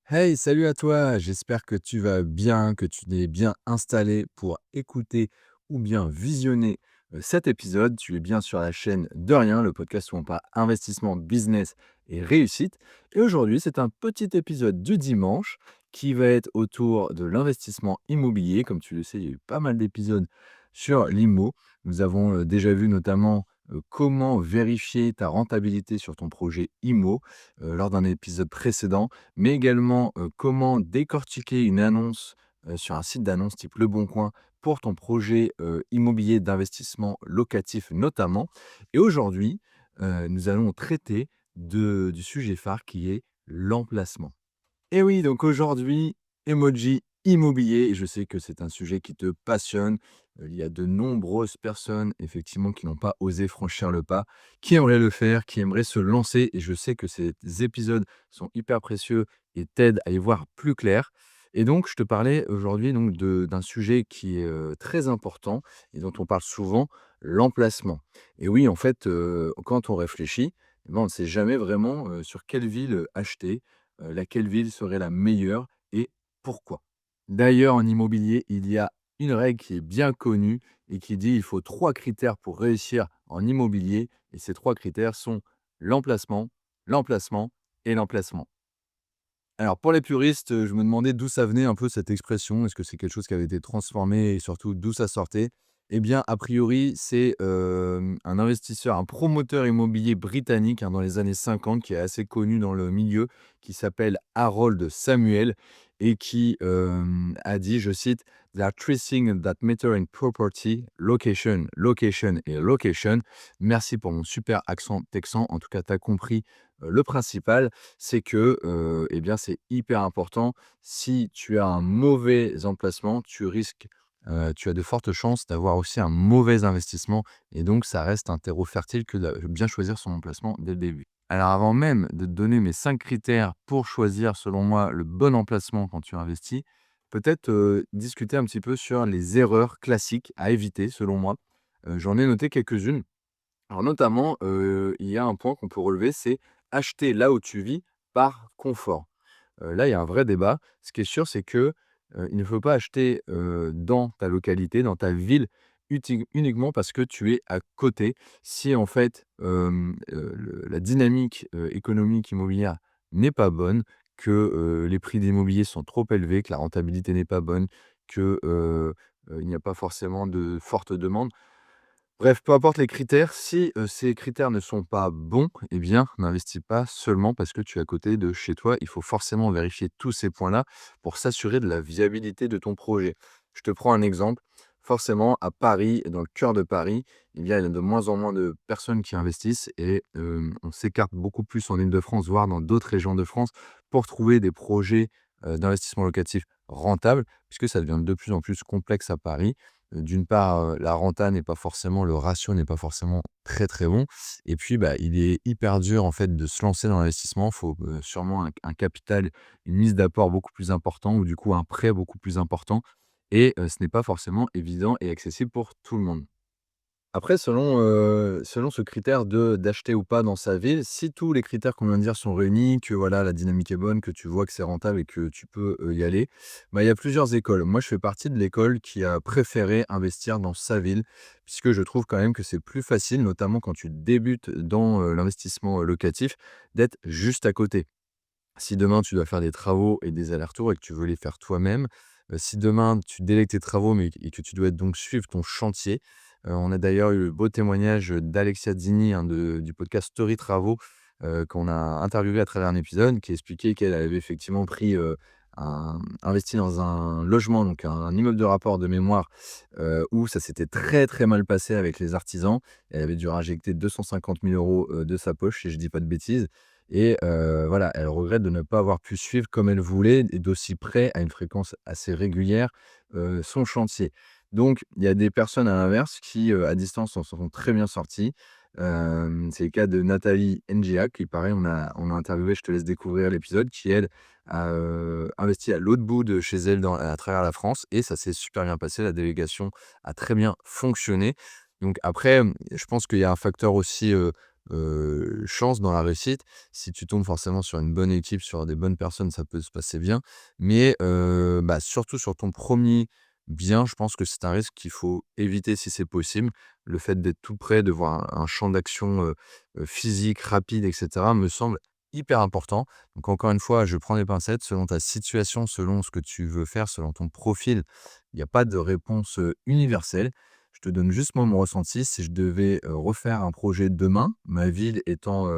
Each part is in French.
Hey, salut à toi, j'espère que tu vas bien, que tu es bien installé pour écouter ou bien visionner cet épisode. Tu es bien sur la chaîne De Rien, le podcast où on parle investissement, business et réussite. Et aujourd'hui, c'est un petit épisode du dimanche qui va être autour de l'investissement immobilier. Comme tu le sais, il y a eu pas mal d'épisodes sur l'IMO. Nous avons déjà vu notamment comment vérifier ta rentabilité sur ton projet IMO lors d'un épisode précédent, mais également, comment décortiquer une annonce, sur un site d'annonce type Le Bon Coin pour ton projet, immobilier d'investissement locatif notamment. Et aujourd'hui, nous allons traiter du sujet phare qui est l'emplacement. Et oui, donc aujourd'hui, emoji immobilier, et je sais que c'est un sujet qui te passionne. Il y a de nombreuses personnes, effectivement, qui n'ont pas osé franchir le pas, qui aimeraient le faire, qui aimeraient se lancer, et je sais que ces épisodes sont hyper précieux et t'aident à y voir plus clair. Et donc, je te parlais aujourd'hui donc d'un sujet qui est très important et dont on parle souvent, l'emplacement. Et oui, en fait, quand on réfléchit, eh ben, on ne sait jamais vraiment sur quelle ville acheter, laquelle ville serait la meilleure et pourquoi. D'ailleurs, en immobilier, il y a une règle qui est bien connue et qui dit il faut 3 critères pour réussir en immobilier et ces 3 critères sont l'emplacement, l'emplacement et l'emplacement. Alors pour les puristes, je me demandais d'où ça venait un peu cette expression. Est-ce que c'est quelque chose qui avait été transformé et surtout d'où ça sortait? Eh bien, a priori, c'est, un investisseur, un promoteur immobilier britannique, hein, dans les années 50 qui est assez connu dans le milieu, qui s'appelle Harold Samuel et qui, a dit, je cite: «There are three things that matter in property: location, location et location». Merci pour mon super accent texan. En tout cas, tu as compris, le principal c'est que, eh bien, c'est hyper important. Si tu as un mauvais emplacement, tu as de fortes chances d'avoir aussi un mauvais investissement et donc ça reste un terreau fertile que de bien choisir son emplacement dès le début. Alors avant même de te donner mes 5 critères pour choisir, selon moi, le bon emplacement quand tu investis, peut-être, discuter un petit peu sur les erreurs classiques à éviter, selon moi. J'en ai noté quelques-unes. Alors notamment, il y a un point qu'on peut relever, c'est acheter là où tu vis par confort. Là, il y a un vrai débat. Ce qui est sûr, c'est que, il ne faut pas acheter, dans ta localité, dans ta ville, uniquement parce que tu es à côté. Si en fait, le la dynamique, économique immobilière n'est pas bonne, que, les prix d'immobilier sont trop élevés, que la rentabilité n'est pas bonne, que, il n'y a pas forcément de forte demande. Bref, peu importe les critères, si, ces critères ne sont pas bons, eh bien, n'investis pas seulement parce que tu es à côté de chez toi. Il faut forcément vérifier tous ces points-là pour s'assurer de la viabilité de ton projet. Je te prends un exemple. Forcément, à Paris, dans le cœur de Paris, il y a de moins en moins de personnes qui investissent et on s'écarte beaucoup plus en Île-de-France, voire dans d'autres régions de France, pour trouver des projets, d'investissement locatif rentables, puisque ça devient de plus en plus complexe à Paris. D'une part, la renta n'est pas forcément le ratio n'est pas forcément très, très bon et puis, bah, il est hyper dur, en fait, de se lancer dans l'investissement. Il faut, sûrement un capital, une mise d'apport beaucoup plus important ou du coup un prêt beaucoup plus important et ce n'est pas forcément évident et accessible pour tout le monde. Après selon ce critère de d'acheter ou pas dans sa ville, si tous les critères qu'on vient de dire sont réunis, que voilà, la dynamique est bonne, que tu vois que c'est rentable et que tu peux, y aller, bah, il y a plusieurs écoles. Moi, je fais partie de l'école qui a préféré investir dans sa ville, puisque je trouve quand même que c'est plus facile, notamment quand tu débutes dans, l'investissement, locatif, d'être juste à côté. Si demain tu dois faire des travaux et des allers-retours et que tu veux les faire toi-même, si demain tu délègues tes travaux mais et que tu dois donc suivre ton chantier, on a d'ailleurs eu le beau témoignage d'Alexia Zini, hein, du podcast Story Travaux, qu'on a interviewé à travers un épisode, qui expliquait qu'elle avait effectivement investi dans un logement, donc un immeuble de rapport de mémoire, où ça s'était très, très mal passé avec les artisans. Elle avait dû injecter 250 000 € de sa poche, si je dis pas de bêtises et voilà, elle regrette de ne pas avoir pu suivre comme elle voulait et d'aussi près, à une fréquence assez régulière, son chantier. Donc il y a des personnes à l'inverse qui, à distance, s'en sont très bien sorties. C'est le cas de Nathalie Nga qui pareil, on a interviewé, je te laisse découvrir l'épisode, qui elle a, investi à l'autre bout de chez elle à travers la France et ça s'est super bien passé. La délégation a très bien fonctionné. Donc après, je pense qu'il y a un facteur aussi, chance dans la réussite. Si tu tombes forcément sur une bonne équipe, sur des bonnes personnes, ça peut se passer bien. Mais, bah, surtout sur ton premier bien, je pense que c'est un risque qu'il faut éviter si c'est possible. Le fait d'être tout près, de voir un champ d'action, physique, rapide et cetera, me semble hyper important. Donc encore une fois, je prends des pincettes selon ta situation, selon ce que tu veux faire, selon ton profil. Il y a pas de réponse, universelle. Je te donne juste moi mon ressenti. Si je devais, refaire un projet demain, ma ville étant,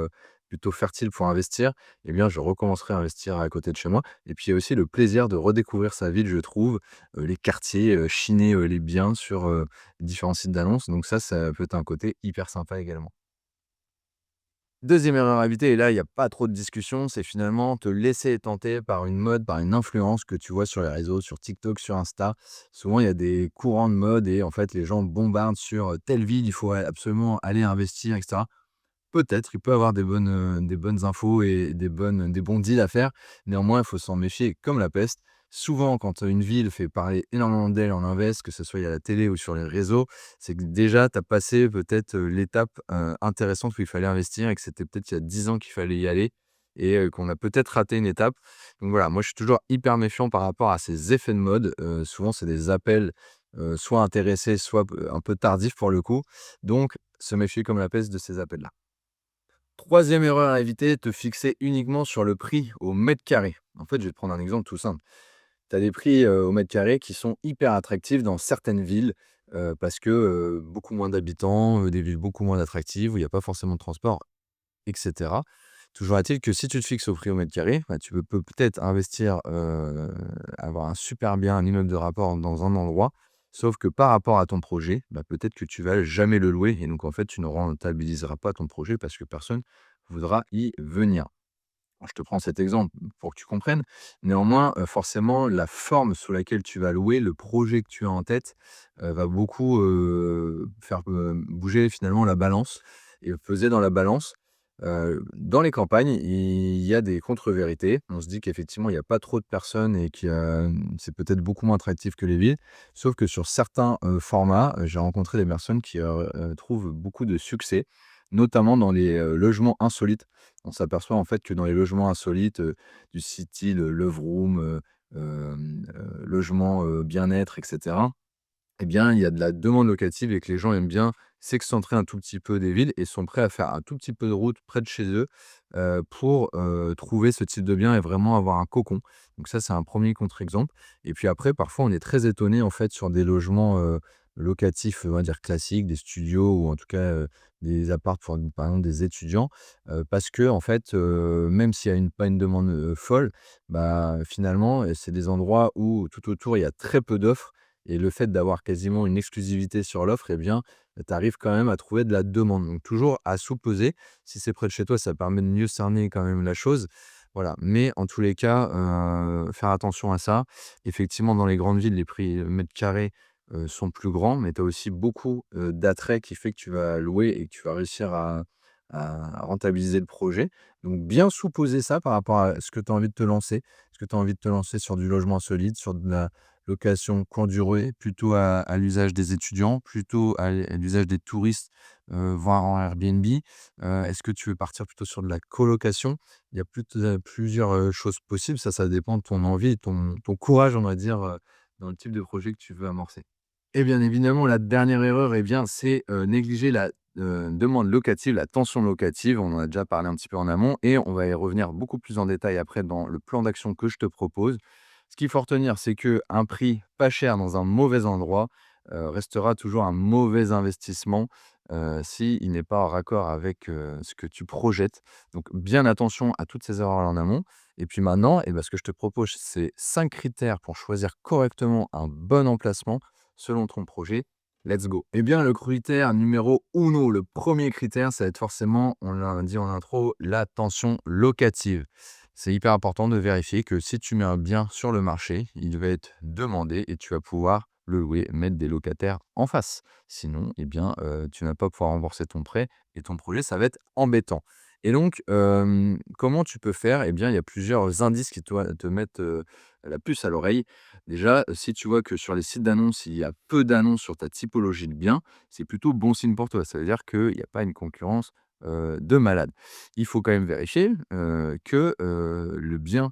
plutôt fertile pour investir, eh bien je recommencerai à investir à côté de chez moi. Et puis il y a aussi le plaisir de redécouvrir sa ville, je trouve, les quartiers, chiner, les biens sur, différents sites d'annonces. Donc ça peut être un côté hyper sympa également. Deuxième erreur à éviter et là, il y a pas trop de discussion, c'est finalement te laisser tenter par une mode, par une influence que tu vois sur les réseaux, sur TikTok, sur Insta. Souvent, il y a des courants de mode et en fait, les gens bombardent sur, telle ville, il faut absolument aller investir et cetera. Peut-être, il peut avoir des bonnes infos et des bons deals à faire. Néanmoins, il faut s'en méfier comme la peste. Souvent, quand, une ville fait parler énormément d'elle en invest, que ce soit à la télé ou sur les réseaux, c'est que déjà tu as passé peut-être, l'étape, intéressante où il fallait investir et que c'était peut-être il y a 10 ans qu'il fallait y aller et qu'on a peut-être raté une étape. Donc voilà, moi je suis toujours hyper méfiant par rapport à ces effets de mode. Souvent c'est des appels, soit intéressés, soit un peu tardifs pour le coup. Donc se méfier comme la peste de ces appels-là. Troisième erreur à éviter, te fixer uniquement sur le prix au mètre carré. En fait, je vais te prendre un exemple tout simple. Tu as des prix, au mètre carré qui sont hyper attractifs dans certaines villes, parce que, beaucoup moins d'habitants, des villes beaucoup moins attractives où il y a pas forcément de transport et cetera. Toujours est-il que si tu te fixes au prix au mètre carré, bah, tu peux peut-être investir, avoir un super bien, un immeuble de rapport dans un endroit, sauf que par rapport à ton projet, bah, peut-être que tu vas jamais le louer et donc en fait, tu ne rentabiliseras pas ton projet parce que personne voudra y venir. Alors, je te prends cet exemple pour que tu comprennes. Néanmoins, forcément, la forme sous laquelle tu vas louer, le projet que tu as en tête, va beaucoup, faire, bouger finalement la balance et peser dans la balance. Dans les campagnes, il y a des contre-vérités. On se dit qu'effectivement, il y a pas trop de personnes et c'est peut-être beaucoup moins attractif que les villes. Sauf que sur certains, formats, j'ai rencontré des personnes qui, trouvent beaucoup de succès, notamment dans les, logements insolites. On s'aperçoit en fait que dans les logements insolites, du style, love room, logement, bien-être et cetera, eh bien, il y a de la demande locative et que les gens aiment bien s'excentrer un tout petit peu des villes et sont prêts à faire un tout petit peu de route près de chez eux, pour, trouver ce type de bien et vraiment avoir un cocon. Donc ça, c'est un premier contre-exemple et puis après, parfois, on est très étonné, en fait, sur des logements, locatifs, on va dire classiques, des studios ou en tout cas, des apparts pour, par exemple, des étudiants, parce que en fait, même s'il y a pas une demande, folle, bah, finalement, c'est des endroits où tout autour, il y a très peu d'offres et le fait d'avoir quasiment une exclusivité sur l'offre, eh bien, tu arrives quand même à trouver de la demande. Donc toujours à sous-peser. Si c'est près de chez toi, ça permet de mieux cerner quand même la chose. Voilà. Mais en tous les cas, faire attention à ça. Effectivement, dans les grandes villes, les prix, mètre carré, sont plus grands, mais tu as aussi beaucoup, d'attrait qui fait que tu vas louer et que tu vas réussir à rentabiliser le projet. Donc bien sous-poser ça par rapport à ce que tu as envie de te lancer. Est-ce que tu as envie de te lancer sur du logement solide, sur de la location courte durée, plutôt à l'usage des étudiants, plutôt à l'usage des touristes, voire en Airbnb? Est-ce que tu veux partir plutôt sur de la colocation? Il y a plusieurs, choses possibles. Ça dépend de ton envie et ton courage, on va dire, dans le type de projet que tu veux amorcer. Et bien évidemment, la dernière erreur, eh bien, c'est, négliger la, demande locative, la tension locative. On en a déjà parlé un petit peu en amont et on va y revenir beaucoup plus en détail après dans le plan d'action que je te propose. Ce qu'il faut retenir, c'est qu'un prix pas cher dans un mauvais endroit, restera toujours un mauvais investissement, s'il n'est pas en raccord avec, ce que tu projettes. Donc bien attention à toutes ces erreurs-là en amont et puis maintenant, eh ben, ce que je te propose, c'est 5 critères pour choisir correctement un bon emplacement selon ton projet. Let's go. Eh bien, le critère numéro uno, le premier critère, ça va être forcément, on l'a dit en intro, la tension locative. C'est hyper important de vérifier que si tu mets un bien sur le marché, il va être demandé et tu vas pouvoir le louer, mettre des locataires en face. Sinon, eh bien, tu ne vas pas pouvoir rembourser ton prêt et ton projet, ça va être embêtant. Et donc, comment tu peux faire? Eh bien, il y a plusieurs indices qui te mettent, la puce à l'oreille. Déjà, si tu vois que sur les sites d'annonces, il y a peu d'annonces sur ta typologie de bien, c'est plutôt bon signe pour toi. Ça veut dire qu'il y a pas une concurrence de malade. Il faut quand même vérifier, que, le bien,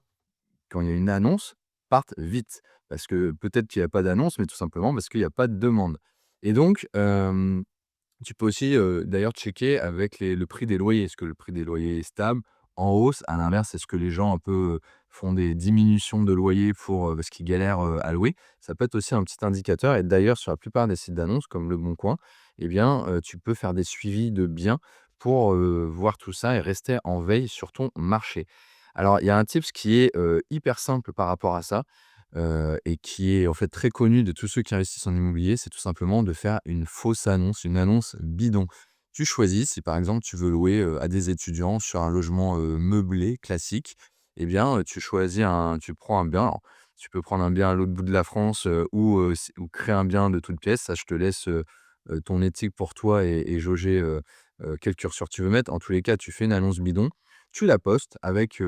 quand il y a une annonce, parte vite. Parce que peut-être qu'il y a pas d'annonce, mais tout simplement parce qu'il y a pas de demande. Et donc, tu peux aussi, d'ailleurs checker avec le prix des loyers. Est-ce que le prix des loyers est stable, en hausse? À l'inverse, est-ce que les gens un peu, font des diminutions de loyer pour, parce qu'ils galèrent, à louer? Ça peut être aussi un petit indicateur et d'ailleurs sur la plupart des sites d'annonces comme Le Bon Coin, eh bien, tu peux faire des suivis de biens pour, voir tout ça et rester en veille sur ton marché. Alors il y a un tips qui est, hyper simple par rapport à ça, et qui est en fait très connu de tous ceux qui investissent en immobilier, c'est tout simplement de faire une fausse annonce, une annonce bidon. Tu choisis, si par exemple tu veux louer, à des étudiants sur un logement, meublé classique, eh bien, tu prends un bien. Alors, tu peux prendre un bien à l'autre bout de la France, ou créer un bien de toutes pièces. Ça, je te laisse, ton éthique pour toi et jauger, quel curseur tu veux mettre. En tous les cas, tu fais une annonce bidon, tu la postes avec,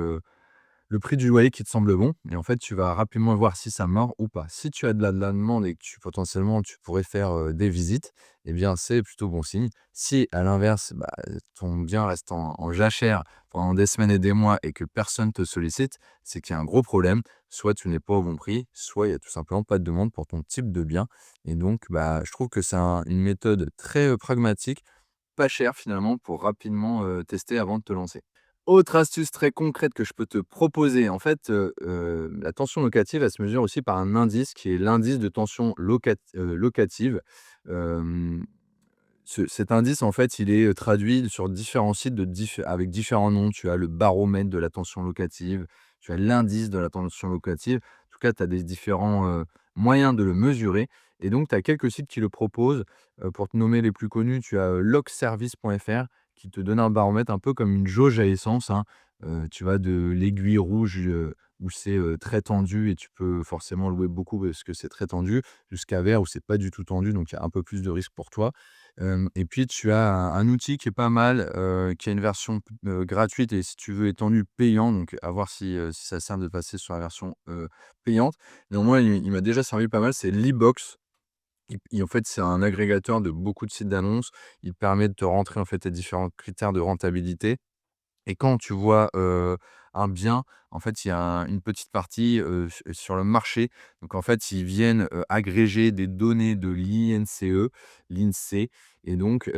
le prix du loyer qui te semble bon et en fait, tu vas rapidement voir si ça mord ou pas. Si tu as de la demande et que potentiellement, tu pourrais faire, des visites, eh bien, c'est plutôt bon signe. Si à l'inverse, bah, ton bien reste en jachère pendant des semaines et des mois et que personne te sollicite, c'est qu'il y a un gros problème. Soit tu n'es pas au bon prix, soit il y a tout simplement pas de demande pour ton type de bien et donc, bah, je trouve que c'est une méthode très, pragmatique, pas chère finalement pour rapidement, tester avant de te lancer. Autre astuce très concrète que je peux te proposer, en fait, la tension locative, elle se mesure aussi par un indice qui est l'indice de tension locative. Hem, cet indice, en fait, il est, traduit sur différents sites avec différents noms. Tu as le baromètre de la tension locative, tu as l'indice de la tension locative. En tout cas, tu as des différents, moyens de le mesurer et donc tu as quelques sites qui le proposent. Pour te nommer les plus connus, tu as, locservice.fr qui te donne un baromètre un peu comme une jauge à essence, hein. Tu vas de l'aiguille rouge, où c'est, très tendu et tu peux forcément louer beaucoup parce que c'est très tendu, jusqu'à vert où c'est pas du tout tendu, donc il y a un peu plus de risque pour toi. Et puis tu as un outil qui est pas mal, qui a une version gratuite et si tu veux étendue payant, donc à voir si ça sert de passer sur la version, payante. Néanmoins, il m'a déjà servi pas mal, c'est l'e-box. En fait, c'est un agrégateur de beaucoup de sites d'annonces. Il permet de te rentrer, en fait, tes différents critères de rentabilité et quand tu vois, un bien, en fait, il y a une petite partie, sur le marché. Donc en fait, ils viennent, agréger des données de l'INSEE et donc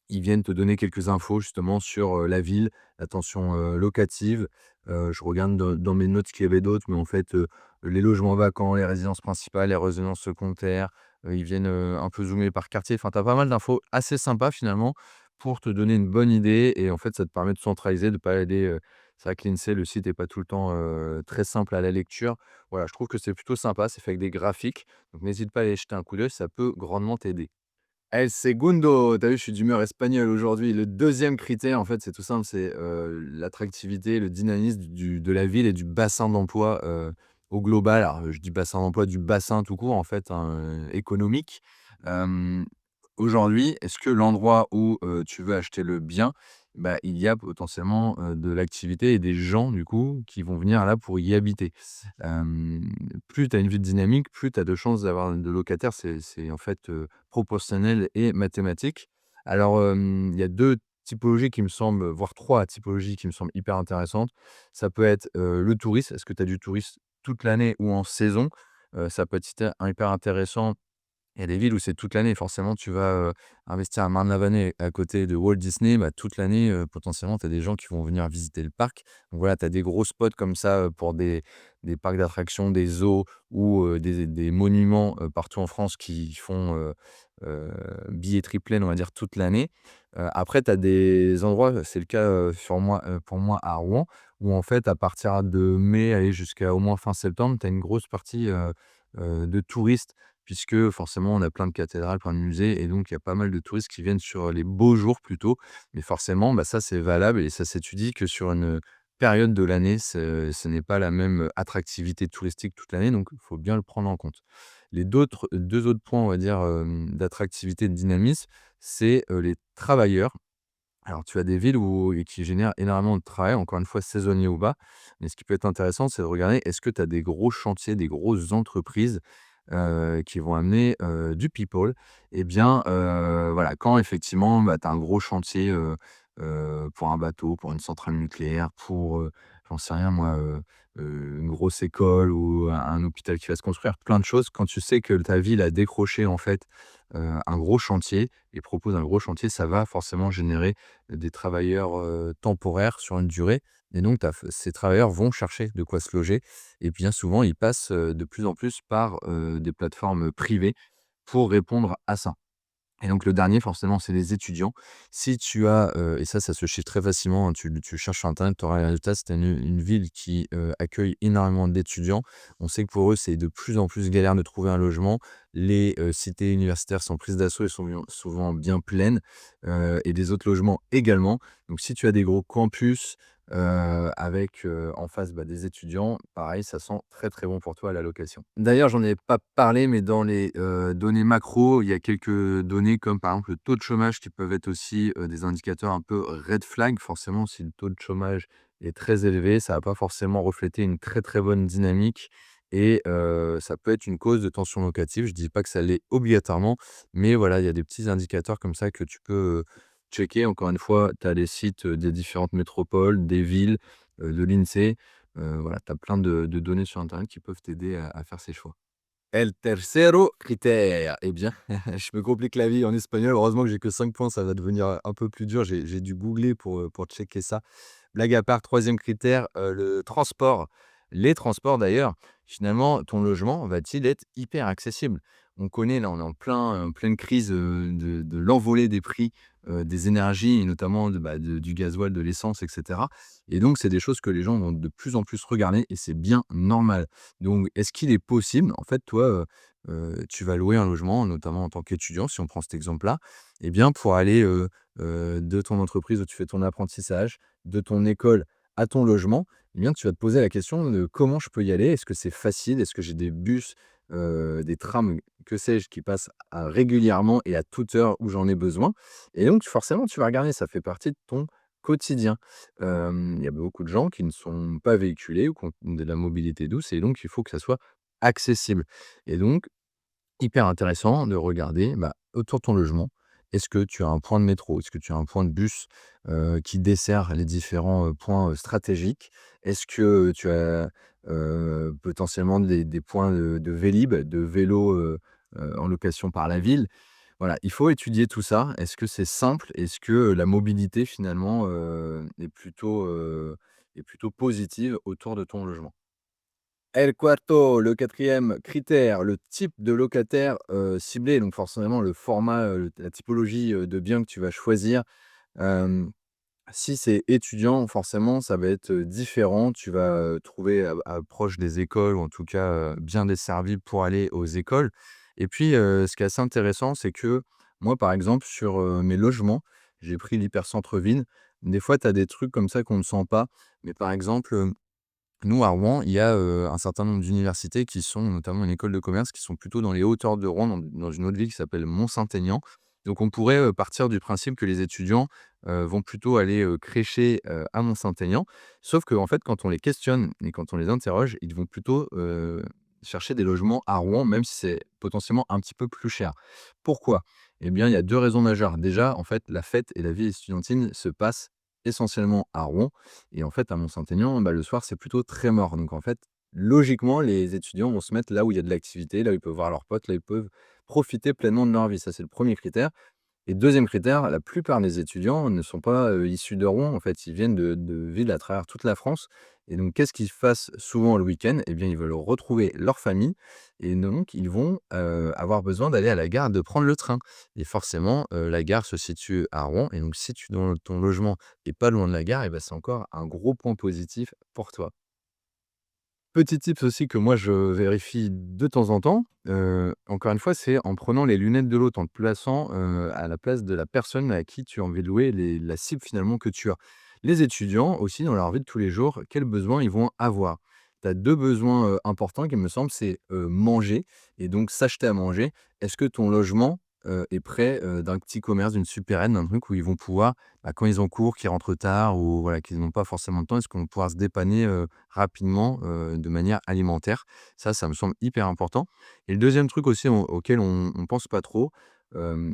ils viennent te donner quelques infos justement sur, la ville, la tension, locative. Je regarde dans mes notes ce qu'il y avait d'autre, mais en fait, les logements vacants, les résidences principales, les résidences secondaires, ils viennent, un peu zoomer par quartier. Enfin, tu as pas mal d'infos assez sympas finalement pour te donner une bonne idée et en fait, ça te permet de centraliser, de pas aller, c'est vrai que l'INSEE, le site est pas tout le temps, très simple à la lecture. Voilà, je trouve que c'est plutôt sympa, c'est fait avec des graphiques, donc n'hésite pas à aller jeter un coup d'œil, ça peut grandement t'aider. El segundo, tu vu, je suis d'humeur espagnole aujourd'hui. Le deuxième critère, en fait, c'est tout simple, c'est, l'attractivité, le dynamisme de la ville et du bassin d'emploi, au global. Alors, je dis bassin d'emploi, du bassin tout court, en fait, hein, économique. Hem, Aujourd'hui, est-ce que l'endroit où, tu veux acheter le bien, bah, il y a potentiellement, de l'activité et des gens, du coup, qui vont venir là pour y habiter? Plus tu as une ville dynamique, plus tu as de chances d'avoir de locataires. C'est en fait, proportionnel et mathématique. Alors, il y a 2 typologies qui me semblent, voire 3 typologies qui me semblent hyper intéressantes. Ça peut être, le tourisme. Est-ce que tu as du tourisme toute l'année ou en saison? Ça peut être hyper intéressant. Il y a des villes où c'est toute l'année. Forcément, tu vas, investir à Marne-la-Vallée à côté de Walt Disney, bah, toute l'année, potentiellement, tu as des gens qui vont venir visiter le parc. Donc voilà, tu as des gros spots comme ça, pour des parcs d'attractions, des zoos ou, des monuments, partout en France qui font, heu, billetterie pleine, on va dire, toute l'année. Après, tu as des endroits, c'est le cas, pour moi à Rouen, où en fait, à partir de mai, aller jusqu'à au moins fin septembre, tu as une grosse partie, de touristes puisque forcément on a plein de cathédrales, plein de musées et donc il y a pas mal de touristes qui viennent sur les beaux jours plutôt. Mais forcément, bah, ça c'est valable et ça s'étudie que sur une période de l'année, ce n'est pas la même attractivité touristique toute l'année, donc il faut bien le prendre en compte. Les 2 autres points, on va dire, d'attractivité, de dynamisme, c'est, les travailleurs. Alors tu as des villes qui génèrent énormément de travail, encore une fois saisonnier ou pas. Mais ce qui peut être intéressant, c'est de regarder est-ce que tu as des gros chantiers, des grosses entreprises qui vont amener, du people et bien, voilà, quand effectivement, bah, tu as un gros chantier, pour un bateau, pour une centrale nucléaire, pour, j'en sais rien moi, une grosse école ou un hôpital qui va se construire, plein de choses. Quand tu sais que ta ville a décroché en fait, un gros chantier et propose un gros chantier, ça va forcément générer des travailleurs, temporaires sur une durée et donc tu ces travailleurs vont chercher de quoi se loger et bien souvent, ils passent, de plus en plus par, des plateformes, privées pour répondre à ça. Et donc le dernier forcément, c'est les étudiants. Si tu as, et ça se chiffre très facilement, hein, tu cherches sur internet, tu auras les résultats. C'est une ville qui, accueille énormément d'étudiants. On sait que pour eux, c'est de plus en plus galère de trouver un logement. Les, cités universitaires sont prises d'assaut et sont souvent bien pleines, et des autres logements également. Donc si tu as des gros campus, avec, en face, bah, des étudiants, pareil, ça sent très, très bon pour toi à la location. D'ailleurs, j'en ai pas parlé, mais dans les, données macro, il y a quelques données comme, par exemple, le taux de chômage qui peuvent être aussi, des indicateurs un peu red flag. Forcément, si le taux de chômage est très élevé, ça va pas forcément refléter une très, très bonne dynamique et ça peut être une cause de tension locative. Je dis pas que ça l'est obligatoirement, mais voilà, il y a des petits indicateurs comme ça que tu peux, checker. Encore une fois, tu as les sites, des différentes métropoles, des villes, de l'INSEE. Voilà, tu as plein de données sur internet qui peuvent t'aider à faire ces choix. El tercero critère. Eh bien, je me complique la vie en espagnol. Heureusement que j'ai que 5 points, ça va devenir un peu plus dur. J'ai dû googler pour checker ça. Blague à part, troisième critère, le transport. Les transports d'ailleurs, finalement, ton logement va-t-il être hyper accessible? On connaît là, on est en pleine crise, de l'envolée des prix, des énergies et notamment du gasoil, de l'essence et cetera et donc c'est des choses que les gens vont de plus en plus regarder et c'est bien normal. Donc est-ce qu'il est possible, en fait, toi, tu vas louer un logement, notamment en tant qu'étudiant, si on prend cet exemple-là, et bien pour aller, de ton entreprise où tu fais ton apprentissage, de ton école à ton logement, eh bien, tu vas te poser la question de: «Comment je peux y aller? Est-ce que c'est facile? Est-ce que j'ai des bus, des trams, que sais-je, qui passent régulièrement et à toute heure où j'en ai besoin?» et donc forcément, tu vas regarder, ça fait partie de ton quotidien. Il y a beaucoup de gens qui ne sont pas véhiculés ou qui ont de la mobilité douce et donc il faut que ça soit accessible et donc hyper intéressant de regarder, bah, autour de ton logement, est-ce que tu as un point de métro? Est-ce que tu as un point de bus, qui dessert les différents, points, stratégiques? Est-ce que tu as, potentiellement des points de Vélib, de vélos, en location par la ville? Voilà, il faut étudier tout ça. Est-ce que c'est simple? Est-ce que la mobilité finalement, est plutôt positive autour de ton logement? El quarto, le quatrième critère, le type de locataire, ciblé, donc forcément le format, la typologie, de bien que tu vas choisir. Hem, Si c'est étudiant, forcément, ça va être, différent. Tu vas, trouver proche des écoles ou en tout cas, bien desservi pour aller aux écoles et puis, ce qui est assez intéressant, c'est que moi, par exemple, sur, mes logements, j'ai pris l'hypercentre-ville. Des fois, tu as des trucs comme ça qu'on ne sent pas, mais par exemple, nous, à Rouen, il y a, un certain nombre d'universités qui sont notamment une école de commerce, qui sont plutôt dans les hauteurs de Rouen, dans une autre ville qui s'appelle Mont-Saint-Aignan. Donc on pourrait, partir du principe que les étudiants, vont plutôt aller, crécher, à Mont-Saint-Aignan. Sauf qu'en fait, quand on les questionne et quand on les interroge, ils vont plutôt, chercher des logements à Rouen, même si c'est potentiellement un petit peu plus cher. Pourquoi? Eh bien, il y a 2 raisons majeures. Déjà, en fait, la fête et la vie estudiantine se passent essentiellement à Rouen et en fait, à Mont-Saint-Aignan, bah, le soir, c'est plutôt très mort. Donc en fait, logiquement, les étudiants vont se mettre là où il y a de l'activité, là où ils peuvent voir leurs potes, là où ils peuvent profiter pleinement de leur vie. Ça, c'est le premier critère. Et deuxième critère, la plupart des étudiants ne sont pas, issus de Rouen. En fait, ils viennent de villes à travers toute la France et donc qu'est-ce qu'ils fassent souvent le week-end? Eh bien, ils veulent retrouver leur famille et donc ils vont, avoir besoin d'aller à la gare, de prendre le train et forcément, la gare se situe à Rouen et donc si ton logement est pas loin de la gare et bah, c'est encore un gros point positif pour toi. Petit tips aussi que moi je vérifie de temps en temps, encore une fois, c'est en prenant les lunettes de l'autre, en te plaçant, à la place de la personne à qui tu as envie de louer, la cible finalement que tu as. Les étudiants aussi dans leur vie de tous les jours, quels besoins ils vont avoir? Tu as 2 besoins, importants qui me semblent, c'est, manger et donc s'acheter à manger. Est-ce que ton logement, est près, d'un petit commerce, d'une supérette, d'un truc où ils vont pouvoir, quand ils ont cours, qu'ils rentrent tard ou voilà, qu'ils n'ont pas forcément de temps, est-ce qu'on va pouvoir se dépanner, rapidement, de manière alimentaire? Ça me semble hyper important et le deuxième truc aussi auquel on pense pas trop,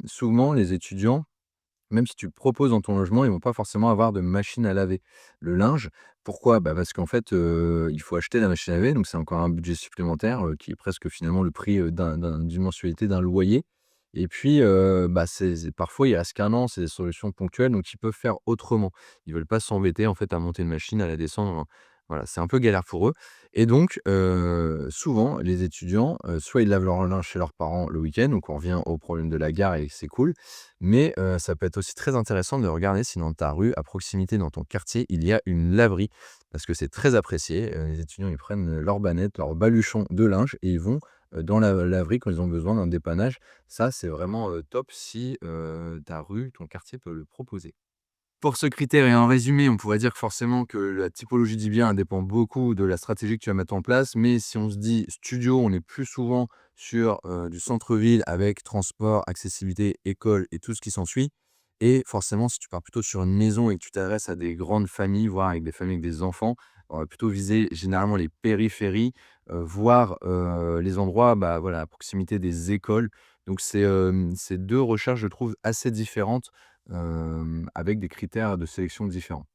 souvent les étudiants, même si tu le proposes dans ton logement, ils vont pas forcément avoir de machine à laver. Le linge, pourquoi? Parce qu'en fait, il faut acheter la machine à laver, donc c'est encore un budget supplémentaire, qui est presque finalement le prix, d'une mensualité d'un loyer et puis, c'est parfois il reste qu'1 an, c'est des solutions ponctuelles, donc ils peuvent faire autrement. Ils veulent pas s'embêter en fait à monter une machine, à la descendre, voilà, c'est un peu galère pour eux et donc, souvent les étudiants, soit ils lavent leur linge chez leurs parents le week-end, donc on revient au problème de la gare et c'est cool, mais ça peut être aussi très intéressant de regarder si dans ta rue, à proximité, dans ton quartier, il y a une laverie. Parce que c'est très apprécié. Les étudiants, ils prennent, leur bannette, leur baluchon de linge et ils vont, dans la laverie quand ils ont besoin d'un dépannage. Ça, c'est vraiment, top si, ta rue, ton quartier peut le proposer. Pour ce critère et en résumé, on pourrait dire que forcément que la typologie du bien elle dépend beaucoup de la stratégie que tu vas mettre en place. Mais si on se dit studio, on est plus souvent sur, du centre-ville avec transport, accessibilité, école et tout ce qui s'ensuit. Et forcément, si tu pars plutôt sur une maison et que tu t'adresses à des grandes familles, voire avec des familles avec des enfants, on va plutôt viser généralement les périphéries, voire, les endroits, voilà, à proximité des écoles. Donc c'est 2 recherches, je trouve, assez différentes avec des critères de sélection différents.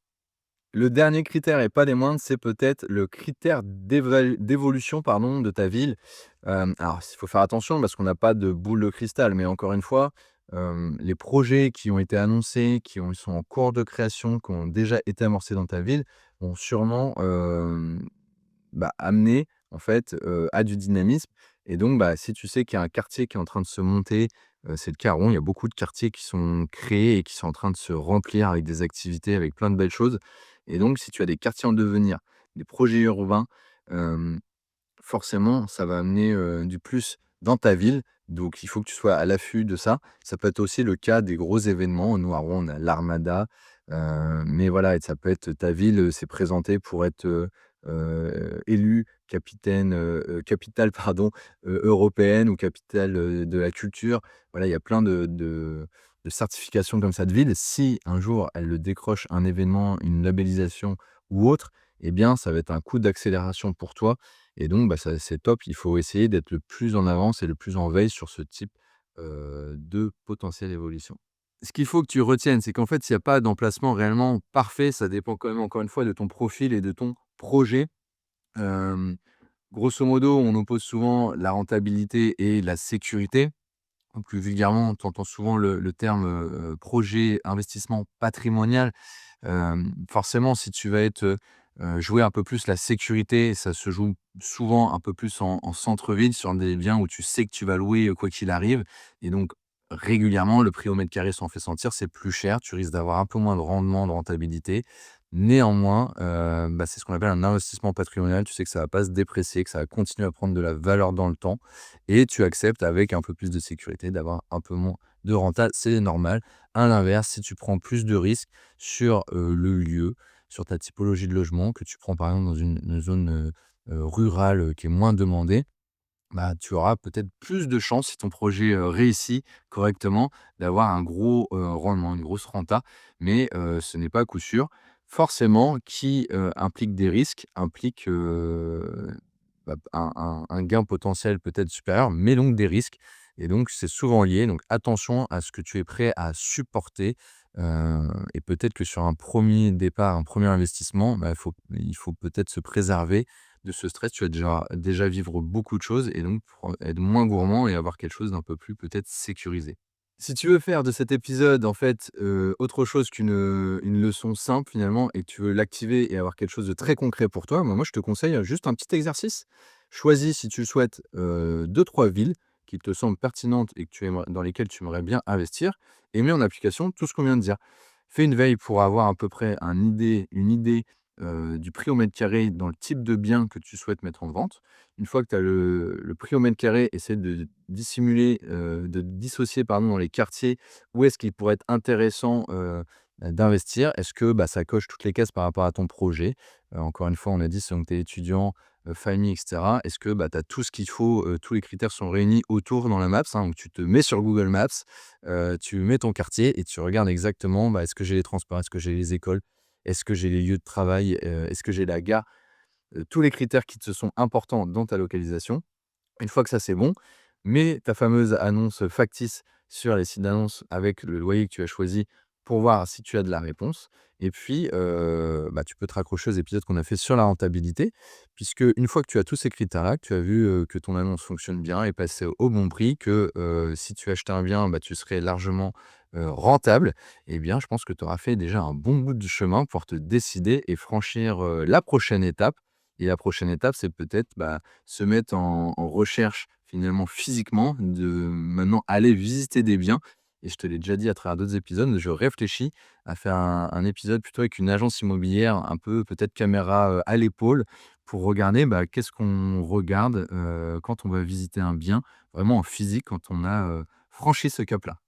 Le dernier critère et pas des moindres, c'est peut-être le critère d'évolution, pardon, de ta ville. Alors il faut faire attention parce qu'on n'a pas de boule de cristal, mais encore une fois, les projets qui ont été annoncés, sont en cours de création, qui ont déjà été amorcés dans ta ville, vont sûrement, amener en fait, à du dynamisme et donc si tu sais qu'il y a un quartier qui est en train de se monter, c'est le cas à Rouen, il y a beaucoup de quartiers qui sont créés et qui sont en train de se remplir avec des activités, avec plein de belles choses et donc si tu as des quartiers en devenir, des projets urbains, hem forcément, ça va amener, du plus dans ta ville, donc il faut que tu sois à l'affût de ça. Ça peut être aussi le cas des gros événements. Nous, à Rouen, on a l'Armada, mais voilà et ça peut être ta ville, s'est présentée pour être, élue capitale pardon, européenne ou capitale, de la culture. Voilà, il y a plein de certifications comme ça de ville. Si un jour elle le décroche un événement, une labellisation ou autre, eh bien, ça va être un coup d'accélération pour toi et donc, ça c'est top. Il faut essayer d'être le plus en avance et le plus en veille sur ce type, de potentielle évolution. Ce qu'il faut que tu retiennes, c'est qu'en fait, il y a pas d'emplacement réellement parfait. Ça dépend quand même, encore une fois, de ton profil et de ton projet. Hem, Grosso modo, on oppose souvent la rentabilité et la sécurité. Plus vulgairement, tu entends souvent le terme, projet investissement patrimonial. Forcément, si tu vas être, jouer un peu plus la sécurité, ça se joue souvent un peu plus en centre-ville, sur des biens où tu sais que tu vas louer, quoi qu'il arrive et donc régulièrement, le prix au mètre carré s'en fait sentir, c'est plus cher, tu risques d'avoir un peu moins de rendement, de rentabilité. Néanmoins, c'est ce qu'on appelle un investissement patrimonial. Tu sais que ça va pas se déprécier, que ça va continuer à prendre de la valeur dans le temps et tu acceptes avec un peu plus de sécurité d'avoir un peu moins de renta, c'est normal. À l'inverse, si tu prends plus de risques sur, le lieu, sur ta typologie de logement, que tu prends par exemple dans une zone, rurale, qui est moins demandée, tu auras peut-être plus de chances, si ton projet, réussit correctement, d'avoir un gros, rendement, une grosse renta, mais ce n'est pas à coup sûr. Forcément, qui, implique des risques, implique, un gain potentiel peut-être supérieur, mais donc des risques et donc c'est souvent lié. Donc attention à ce que tu es prêt à supporter, et peut-être que sur un premier départ, un premier investissement, il faut peut-être se préserver de ce stress. Tu vas déjà vivre beaucoup de choses et donc pour être moins gourmand et avoir quelque chose d'un peu plus peut-être sécurisé. Si tu veux faire de cet épisode, en fait, autre chose qu'une, une leçon simple finalement et que tu veux l'activer et avoir quelque chose de très concret pour toi, moi je te conseille, juste un petit exercice. Choisis si tu le souhaites, 2-3 villes qui te semblent pertinentes et que tu aimerais dans lesquelles tu aimerais bien investir et mets en application tout ce qu'on vient de dire. Fais une veille pour avoir à peu près une idée, du prix au mètre carré dans le type de bien que tu souhaites mettre en vente. Une fois que tu as le prix au mètre carré, essaie de dissimuler, de dissocier pardon, dans les quartiers où est-ce qu'il pourrait être intéressant, d'investir. Est-ce que, ça coche toutes les cases par rapport à ton projet? encore une fois, on a dit selon que tu es étudiant, famille et cetera. Est-ce que, bah, tu as tout ce qu'il faut, tous les critères sont réunis autour dans la Maps, hein, donc tu te mets sur Google Maps, tu mets ton quartier et tu regardes exactement, bah, est-ce que j'ai les transports? Est-ce que j'ai les écoles? Est-ce que j'ai les lieux de travail? Est-ce que j'ai la gare? Tous les critères qui te sont importants dans ta localisation. Une fois que ça, c'est bon, mets ta fameuse annonce factice sur les sites d'annonces avec le loyer que tu as choisi pour voir si tu as de la réponse et puis, bah, tu peux te raccrocher aux épisodes qu'on a fait sur la rentabilité puisque une fois que tu as tous ces critères-là, que tu as vu, que ton annonce fonctionne bien, et passée au bon prix, que, si tu achetais un bien, bah, tu serais largement, rentable, eh bien, je pense que tu auras fait déjà un bon bout de chemin pour te décider et franchir, la prochaine étape et la prochaine étape, c'est peut-être, bah, se mettre en recherche finalement physiquement, de maintenant aller visiter des biens et je te l'ai déjà dit à travers d'autres épisodes, je réfléchis à faire un épisode plutôt avec une agence immobilière, un peu peut-être caméra, à l'épaule pour regarder, bah, qu'est-ce qu'on regarde, quand on va visiter un bien, vraiment en physique quand on a, franchi ce cap-là.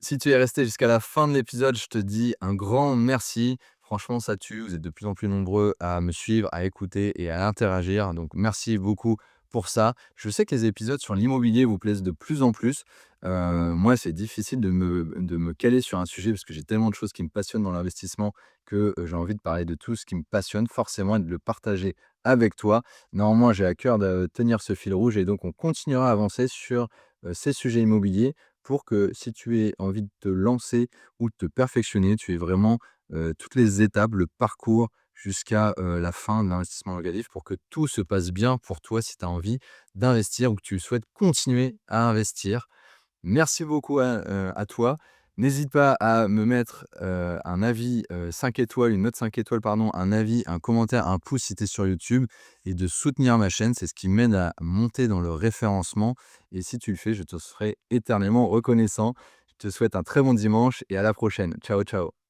Si tu es resté jusqu'à la fin de l'épisode, je te dis un grand merci. Franchement, ça tue. Vous êtes de plus en plus nombreux à me suivre, à écouter et à interagir. Donc, merci beaucoup pour ça. Je sais que les épisodes sur l'immobilier vous plaisent de plus en plus. Moi, c'est difficile de me caler sur un sujet parce que j'ai tellement de choses qui me passionnent dans l'investissement que j'ai envie de parler de tout ce qui me passionne forcément et de le partager avec toi. Néanmoins, j'ai à cœur de tenir ce fil rouge et donc on continuera à avancer sur ces sujets immobiliers pour que si tu aies envie de te lancer ou de te perfectionner, tu aies vraiment, toutes les étapes, le parcours jusqu'à, la fin de l'investissement locatif pour que tout se passe bien pour toi si tu as envie d'investir ou que tu souhaites continuer à investir. Merci beaucoup à toi. N'hésite pas à me mettre, un avis, 5 étoiles, une note 5 étoiles pardon, un avis, un commentaire, un pouce si tu es sur YouTube et de soutenir ma chaîne. C'est ce qui m'aide à monter dans le référencement et si tu le fais, je te serai éternellement reconnaissant. Je te souhaite un très bon dimanche et à la prochaine. Ciao, ciao.